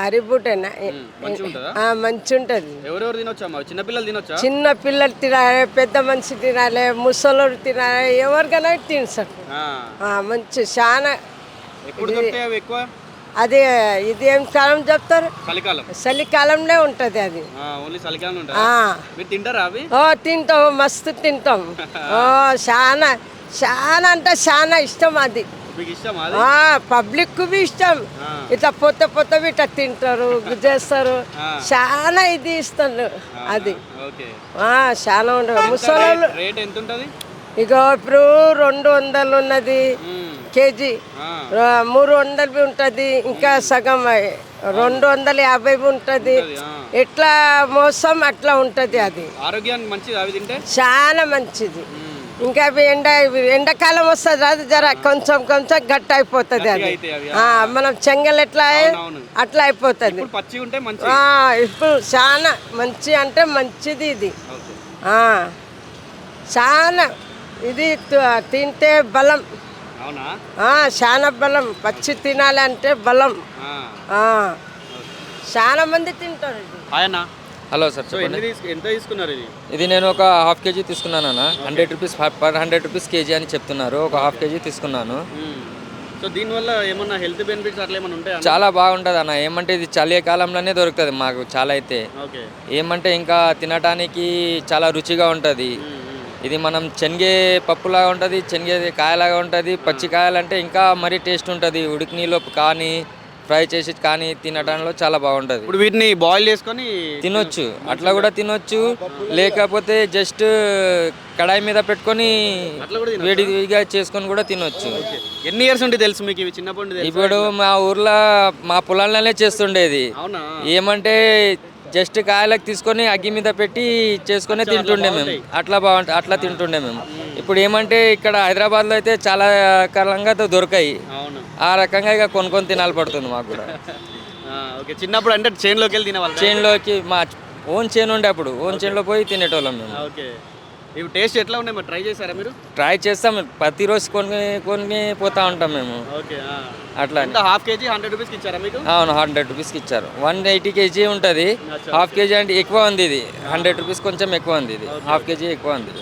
భారీ బుట్టేనా మంచిగా ఉంటుందా? మంచి ఉంటుంది. ఎవరెవరు తినొచ్చా? చిన్నపిల్లలు తినొచ్చా? చిన్న పిల్లలు తినాలి, పెద్ద మనిషి తినాలి, ముసలోడు తినాలి, ఎవరికైనా తినసాడు. మంచి చాలా. ఎప్పుడు దొరుకుతాయి అవి ఎక్కువ? అది ఇది ఏం కాలం చెప్తారు? చలికాలం. చలికాలంలో ఉంటుంది అది. ఓన్లీ చలికాలం ఉంటుందా? మీరు తింటారా అవి? తింటాం, మస్తు తింటాం. చాలా చాలా అంటే చాలా ఇష్టం అది. మీకు ఇష్టమా? పబ్లిక్ కు ఇష్టం. ఇట్లా పొత్తవి ఇట్లా తింటారు, చేస్తారు. చాలా ఇది ఇస్తారు అది. చాలా ఉండదు. ముసలోళ్ళు రేట్ ఎంత ఉంటుంది? ఇక ఇప్పుడు 200 ఉన్నది కేజీ, 300 ఉంటుంది, ఇంకా సగం 250 ఉంటుంది. ఎట్లా మోసం అట్లా ఉంటుంది అది. ఆరోగ్యానికి మంచిది అవి తింటే, చాలా మంచిది. ఇంకా అవి ఎండాకాలం వస్తుంది అది జర కొంచెం కొంచెం గట్టి అయిపోతుంది అది. మనం చెంగల్ ఎట్లా అట్లా అయిపోతుంది. ఇప్పుడు చాలా మంచి అంటే మంచిది ఇది. చాలా ఇది తింటే బలం, చాలా బలం. పచ్చి తినాలంటే బలం. చాలా మంది తింటారు ఇది. హలో సార్, ఎంత తీసుకున్నారు ఇది? ఇది నేను ఒక ½ కేజీ తీసుకున్నాను అన్న. 100 రూపీస్ పర్ 100 రూపీస్ కేజీ అని చెప్తున్నారు. ఒక ½ కేజీ తీసుకున్నాను. సో దీనివల్ల ఏమన్నా హెల్త్ బెనిఫిట్స్ అట్లా ఏమన్నా ఉంటాయా? చాలా బాగుంటుంది అన్న. ఏమంటే ఇది చలికాలంలోనే దొరుకుతుంది మాకు చాలా అయితే. ఏమంటే ఇంకా తినడానికి చాలా రుచిగా ఉంటుంది. ఇది మనం శనగే పప్పులాగా ఉంటుంది, శనగే కాయలాగా ఉంటుంది. పచ్చి కాయలంటే ఇంకా మరీ టేస్ట్ ఉంటుంది. ఉడికి నీళ్ళు కానీ ఫ్రై చేసి కానీ తినడంలో చాలా బాగుంటుంది. ఇప్పుడు వీటిని బాయిల్ చేసుకొని తినొచ్చు, అట్లా కూడా తినొచ్చు. లేకపోతే జస్ట్ కడాయి మీద పెట్టుకొని వేడిగా చేసుకొని కూడా తినొచ్చు. ఎన్ని ఇయర్స్ ఉంటే తెలుసు మీకు ఇవి చిన్నప్పుడు? ఇప్పుడు మా ఊర్లో మా పొలాల్లోనే చేస్తుండేది. ఏమంటే జస్ట్ కాయలకు తీసుకొని అగ్గి మీద పెట్టి చేసుకుని తింటుండే మేము. అట్లా బాగుంటుంది, అట్లా తింటుండే మేము. ఇప్పుడు ఏమంటే ఇక్కడ హైదరాబాద్లో అయితే చాలా కాలంగా దొరకాయి. ఆ రకంగా ఇక కొనుక్కొని తినాలి పడుతుంది మాకు కూడా. చిన్నప్పుడు అంటే చేనులోకి వెళ్ళి తినేవాళ్ళు? చేనులోకి మా ఓన్ చేను ఉండే, అప్పుడు ఓన్ చేనులో పోయి తినేటోళ్ళం మేము. ఇవి టేస్ట్ ఎట్లా ఉన్నాయి? మరి ట్రై చేశారా మీరు? ట్రై చేస్తాం, ప్రతిరోజు కొన్ని పోతా ఉంటాం మేము. అట్లా ½ కేజీ 100 రూపీస్కి ఇచ్చారా మీకు? అవును, 100 రూపీస్కి ఇచ్చారు. 180 కేజీ ఉంటుంది. ½ కేజీ అంటే ఎక్కువ ఉంది. ఇది 100 రూపీస్ కొంచెం ఎక్కువ ఉంది. ఇది ½ కేజీ ఎక్కువ ఉంది.